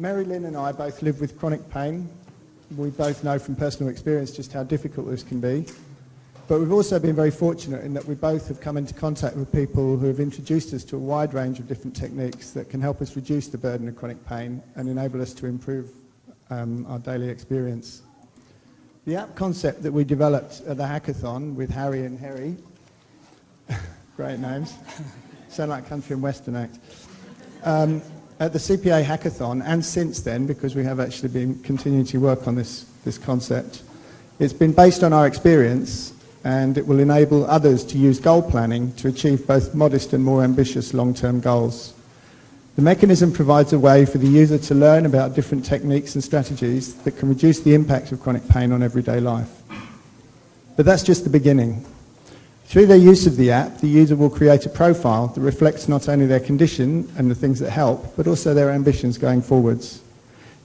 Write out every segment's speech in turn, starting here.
Mary Lynn and I both live with chronic pain. We both know from personal experience just how difficult this can be. But we've also been very fortunate in that we both have come into contact with people who have introduced us to a wide range of different techniques that can help us reduce the burden of chronic pain and enable us to improve our daily experience. The app concept that we developed at the hackathon with Harry and Harry, great names, sound like country and western act, at the CPA hackathon, and since then, because we have actually been continuing to work on this concept, it's been based on our experience, and it will enable others to use goal planning to achieve both modest and more ambitious long-term goals. The mechanism provides a way for the user to learn about different techniques and strategies that can reduce the impact of chronic pain on everyday life. But that's just the beginning. Through their use of the app, the user will create a profile that reflects not only their condition and the things that help, but also their ambitions going forwards.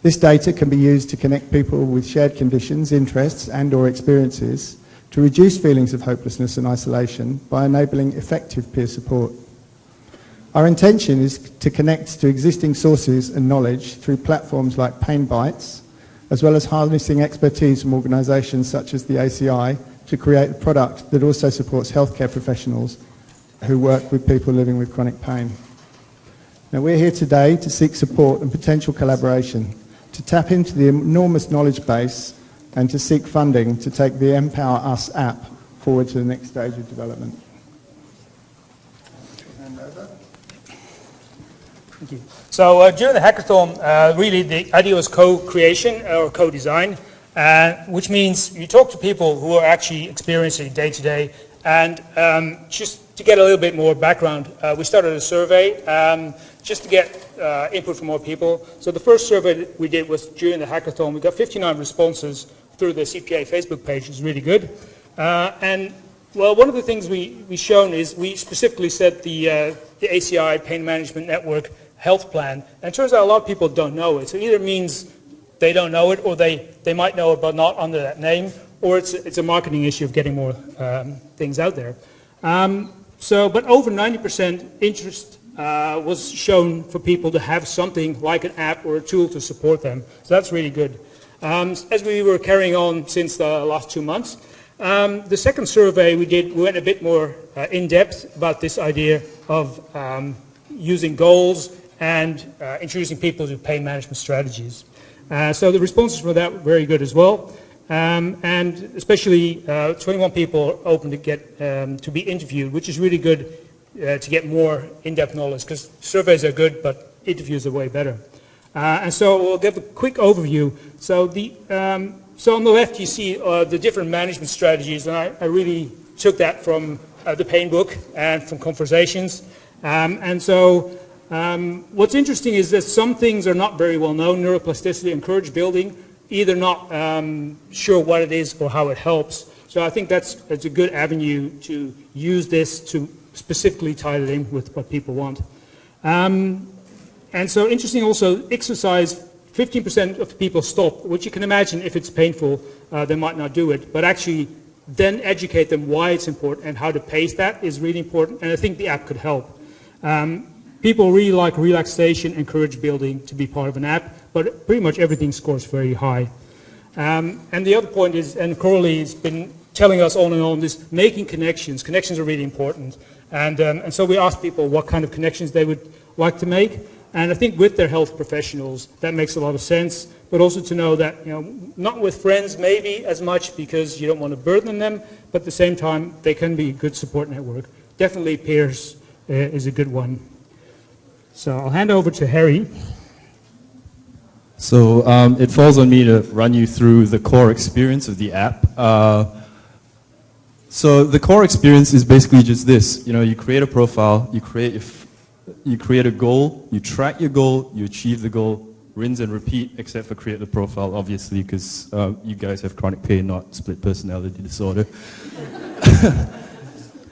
This data can be used to connect people with shared conditions, interests, and/or experiences to reduce feelings of hopelessness and isolation by enabling effective peer support. Our intention is to connect to existing sources and knowledge through platforms like Pain Bites, as well as harnessing expertise from organisations such as the ACI to create a product that also supports healthcare professionals who work with people living with chronic pain. Now, we're here today to seek support and potential collaboration, to tap into the enormous knowledge base and to seek funding to take the Empower Us app forward to the next stage of development. Hand over. Thank you. So during the hackathon, really the idea was co-creation or co-design, which means you talk to people who are actually experiencing day-to-day, and just to get a little bit more background, we started a survey just to get input from more people. So the first survey that we did was during the hackathon. We got 59 responses through the CPA Facebook page, which is really good. And well, one of the things we shown is we specifically said the ACI Pain Management Network health plan, and it turns out a lot of people don't know it. So it either means they don't know it, or they might know it but not under that name, or it's a marketing issue of getting more things out there. But over 90% interest was shown for people to have something like an app or a tool to support them. So that's really good. As we were carrying on since the last 2 months, the second survey we did, we went a bit more in-depth about this idea of using goals and introducing people to pain management strategies. So the responses for that were very good as well. And especially 21 people open to get to be interviewed, which is really good to get more in-depth knowledge, because surveys are good, but interviews are way better. And so we'll give a quick overview. So on the left you see the different management strategies, and I really took that from the pain book and from conversations. What's interesting is that some things are not very well known. Neuroplasticity, encourage building, either not sure what it is or how it helps. So I think that's a good avenue to use this to specifically tie it in with what people want. And so interesting also, exercise, 15% of people stop, which you can imagine if it's painful, they might not do it. But actually then educate them why it's important and how to pace that is really important. And I think the app could help. People really like relaxation, encourage building to be part of an app, but pretty much everything scores very high. And the other point is, and Coralie has been telling us all in all, this making connections. Connections are really important. And so we asked people what kind of connections they would like to make. And I think with their health professionals, that makes a lot of sense. But also to know that, not with friends maybe as much because you don't want to burden them, but at the same time, they can be a good support network. Definitely peers is a good one. So I'll hand over to Harry. So it falls on me to run you through the core experience of the app. So the core experience is basically just this. You create a profile, you create a goal, you track your goal, you achieve the goal, rinse and repeat, except for create the profile, obviously, because you guys have chronic pain, not split personality disorder.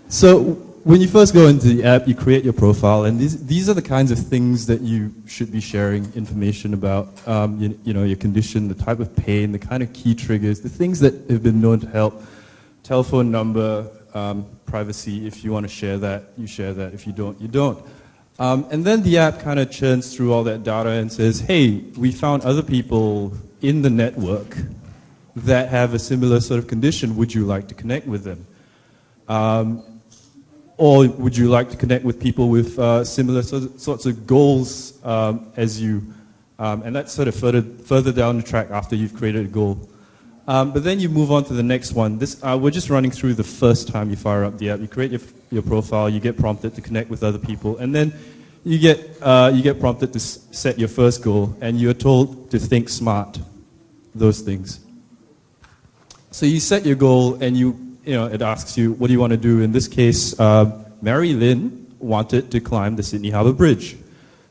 So when you first go into the app, you create your profile, and these are the kinds of things that you should be sharing information about, your condition, the type of pain, the kind of key triggers, the things that have been known to help, telephone number, privacy. If you want to share that, you share that. If you don't, you don't. And then the app kind of churns through all that data and says, hey, we found other people in the network that have a similar sort of condition. Would you like to connect with them? Or would you like to connect with people with similar sorts of goals as you? And that's sort of further down the track after you've created a goal. But then you move on to the next one. We're just running through the first time you fire up the app. You create your profile, you get prompted to connect with other people, and then you get prompted to set your first goal, and you're told to think smart, those things. So you set your goal, and it asks you, what do you want to do? In this case, Mary Lynn wanted to climb the Sydney Harbour Bridge.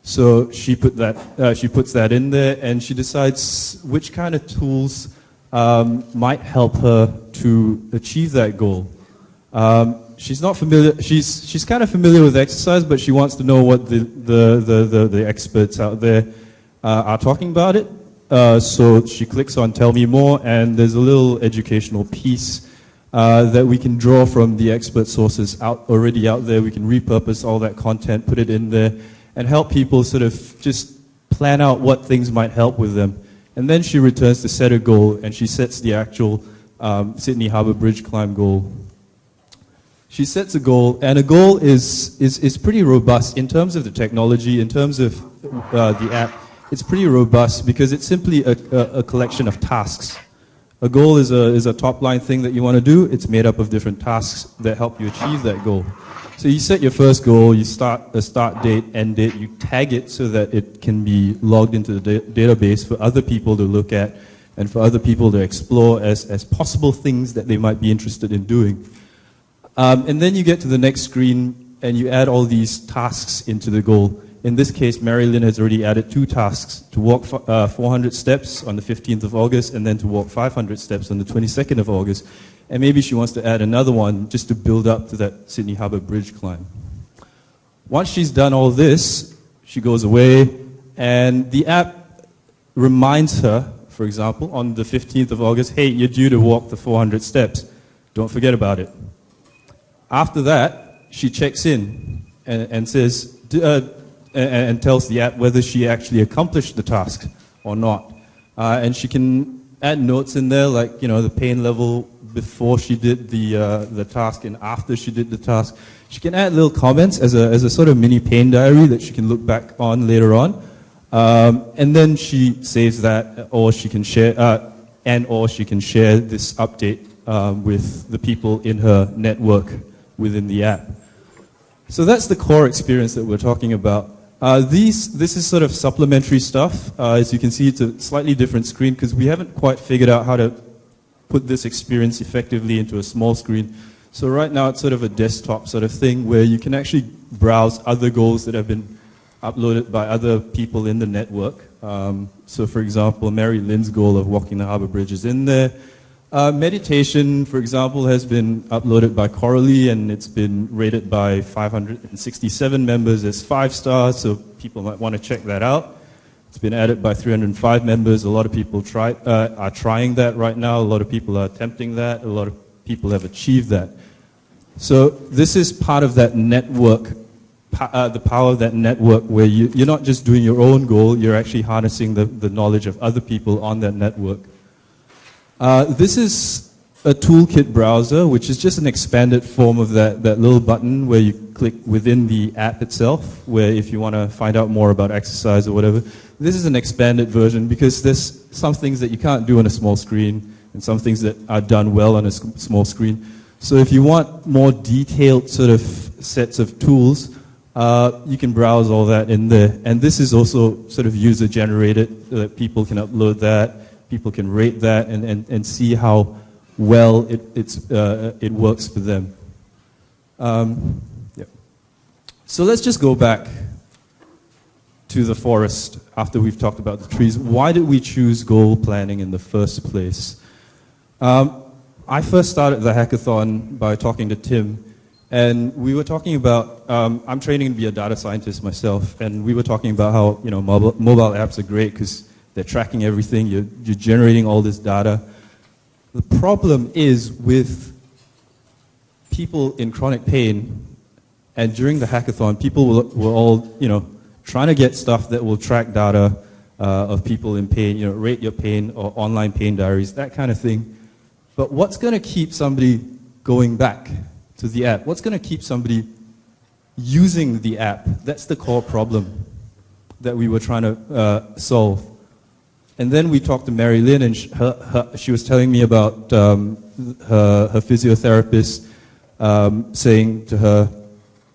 So she puts that in there, and she decides which kind of tools might help her to achieve that goal. She's not familiar. She's kind of familiar with exercise, but she wants to know what the experts out there are talking about it. So she clicks on Tell Me More, and there's a little educational piece that we can draw from the expert sources already out there. We can repurpose all that content, put it in there, and help people sort of just plan out what things might help with them. And then she returns to set a goal, and she sets the actual Sydney Harbour Bridge climb goal. She sets a goal, and a goal is pretty robust in terms of the technology, in terms of the app. It's pretty robust because it's simply a collection of tasks. A goal is a top-line thing that you want to do. It's made up of different tasks that help you achieve that goal. So you set your first goal, you start a start date, end date, you tag it so that it can be logged into the database for other people to look at and for other people to explore as possible things that they might be interested in doing. And then you get to the next screen and you add all these tasks into the goal. In this case, Mary Lynn has already added 2 tasks, to walk 400 steps on the 15th of August and then to walk 500 steps on the 22nd of August. And maybe she wants to add another one just to build up to that Sydney Harbour Bridge climb. Once she's done all this, she goes away, and the app reminds her, for example, on the 15th of August, hey, you're due to walk the 400 steps. Don't forget about it. After that, she checks in and says, and tells the app whether she actually accomplished the task or not. And she can add notes in there, like, the pain level before she did the task and after she did the task. She can add little comments as a sort of mini pain diary that she can look back on later on. And then she saves that, or she can share, or she can share this update with the people in her network within the app. So that's the core experience that we're talking about. This is sort of supplementary stuff. As you can see, it's a slightly different screen because we haven't quite figured out how to put this experience effectively into a small screen. So right now it's sort of a desktop sort of thing where you can actually browse other goals that have been uploaded by other people in the network. So for example, Mary Lynn's goal of walking the Harbour Bridge is in there. Meditation, for example, has been uploaded by Coralie, and it's been rated by 567 members as 5 stars, so people might want to check that out. It's been added by 305 members. A lot of people are trying that right now. A lot of people are attempting that. A lot of people have achieved that. So this is part of that network, the power of that network, where you're not just doing your own goal, you're actually harnessing the knowledge of other people on that network. This is a toolkit browser, which is just an expanded form of that little button where you click within the app itself, where if you want to find out more about exercise or whatever. This is an expanded version because there's some things that you can't do on a small screen and some things that are done well on a small screen. So if you want more detailed sort of sets of tools, you can browse all that in there. And this is also sort of user-generated, that people can upload that, people can rate that and see how well it works for them. Yeah. So let's just go back to the forest after we've talked about the trees. Why did we choose goal planning in the first place? I first started the hackathon by talking to Tim, and we were talking about, I'm training to be a data scientist myself, and we were talking about how mobile apps are great because they're tracking everything, you're generating all this data. The problem is with people in chronic pain And during the hackathon, people were all, trying to get stuff that will track data of people in pain, rate your pain or online pain diaries, that kind of thing. But what's going to keep somebody going back to the app? What's going to keep somebody using the app? That's the core problem that we were trying to solve. And then we talked to Mary Lynn, and she was telling me about her physiotherapist saying to her,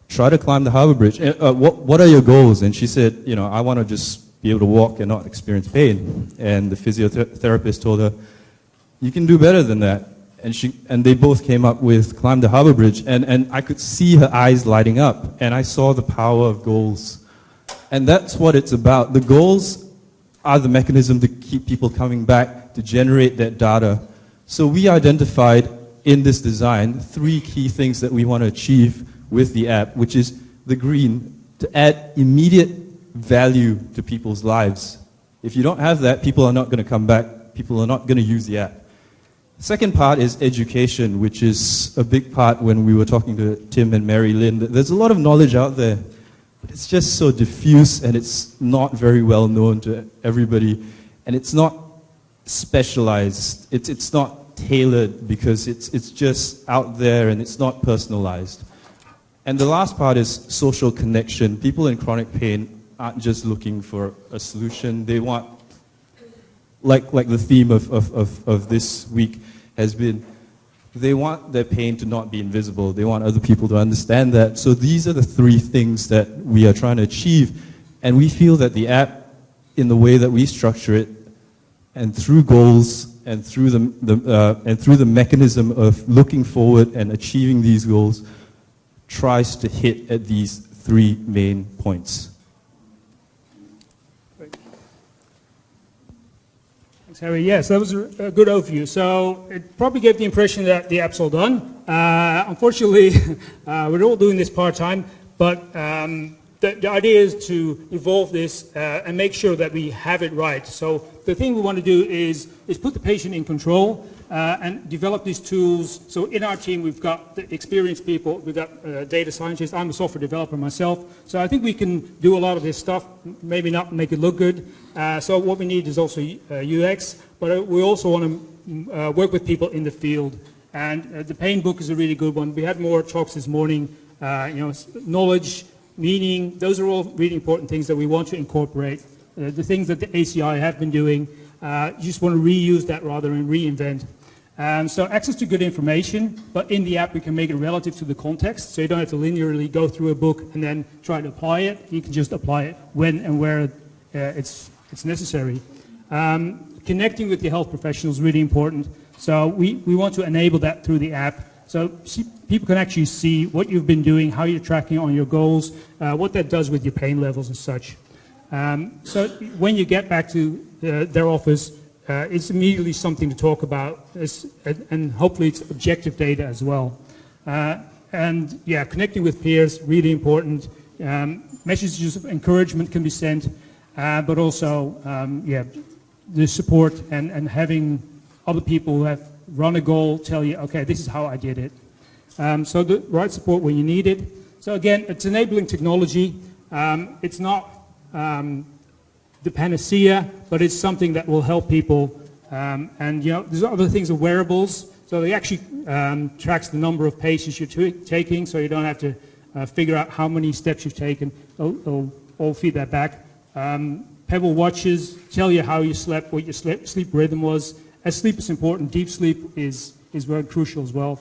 try to climb the Harbour Bridge. What are your goals? And she said, I want to just be able to walk and not experience pain. And the physiotherapist told her, you can do better than that. And they both came up with climb the Harbour Bridge. And I could see her eyes lighting up. And I saw the power of goals. And that's what it's about. The goals are the mechanism to keep people coming back, to generate that data. So we identified in this design 3 key things that we want to achieve with the app, which is the green, to add immediate value to people's lives. If you don't have that, people are not going to come back. People are not going to use the app. The second part is education, which is a big part when we were talking to Tim and Mary Lynn. There's a lot of knowledge out there, but it's just so diffuse and it's not very well known to everybody. And it's not specialized. It's not tailored because it's just out there and it's not personalized. And the last part is social connection. People in chronic pain aren't just looking for a solution. They want, like the theme of this week has been, they want their pain to not be invisible. They want other people to understand that. So these are the 3 things that we are trying to achieve. And we feel that the app, in the way that we structure it, and through goals, and through the mechanism of looking forward and achieving these goals, tries to hit at these 3 main points. Thanks, Harry. Yes, that was a good overview. So it probably gave the impression that the app's all done. Unfortunately, we're all doing this part-time, but the idea is to evolve this and make sure that we have it right. So the thing we want to do is put the patient in control and develop these tools. So in our team, we've got the experienced people, we've got data scientists. I'm a software developer myself. So I think we can do a lot of this stuff, maybe not make it look good. So what we need is also UX, but we also want to work with people in the field. And the pain book is a really good one. We had more talks this morning, knowledge, meaning, those are all really important things that we want to incorporate. The things that the ACI have been doing, you just want to reuse that rather than reinvent. So access to good information, but in the app we can make it relative to the context, so you don't have to linearly go through a book and then try to apply it. You can just apply it when and where it's necessary. Connecting with the health professionals is really important, so we want to enable that through the app. So people can actually see what you've been doing, how you're tracking on your goals, what that does with your pain levels and such. So when you get back to their office, it's immediately something to talk about, and hopefully it's objective data as well. And yeah, connecting with peers, really important. Messages of encouragement can be sent, but also, the support and having other people who have run a goal tell you, okay, this is how I did it. So the right support when you need it. So again, it's enabling technology. It's not the panacea, but it's something that will help people. And there's other things of wearables. So they actually tracks the number of paces you're taking, so you don't have to figure out how many steps you've taken. It'll all feed that back. Pebble watches tell you how you slept, what your sleep rhythm was. As sleep is important, deep sleep is very crucial as well.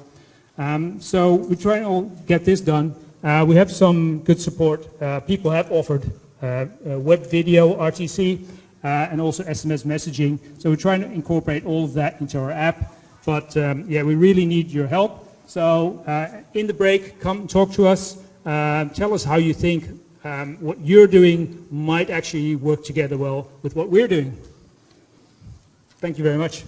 So we try and all get this done. We have some good support. People have offered web video, RTC, and also SMS messaging. So we're trying to incorporate all of that into our app. But we really need your help. So in the break, come talk to us. Tell us how you think what you're doing might actually work together well with what we're doing. Thank you very much.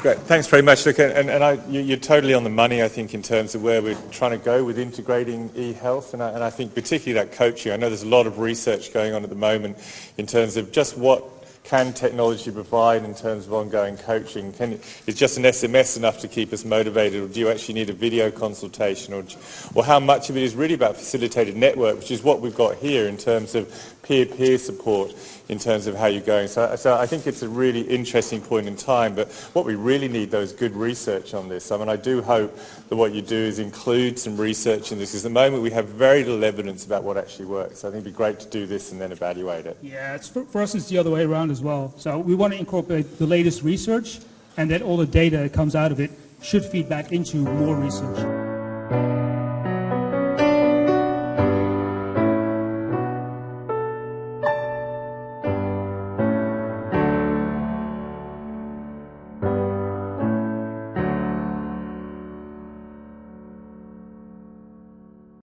Great, thanks very much. Look, you're totally on the money, I think, in terms of where we're trying to go with integrating e-health, and I think particularly that coaching. I know there's a lot of research going on at the moment in terms of just what can technology provide in terms of ongoing coaching? Is just an SMS enough to keep us motivated, or do you actually need a video consultation, or how much of it is really about facilitated network, which is what we've got here in terms of peer-peer support in terms of how you're going. So I think it's a really interesting point in time, but what we really need, though, is good research on this. I mean, I do hope that what you do is include some research in this, because at the moment we have very little evidence about what actually works. So I think it'd be great to do this and then evaluate it. Yeah, it's for us it's the other way around as well. So we want to incorporate the latest research, and then all the data that comes out of it should feed back into more research.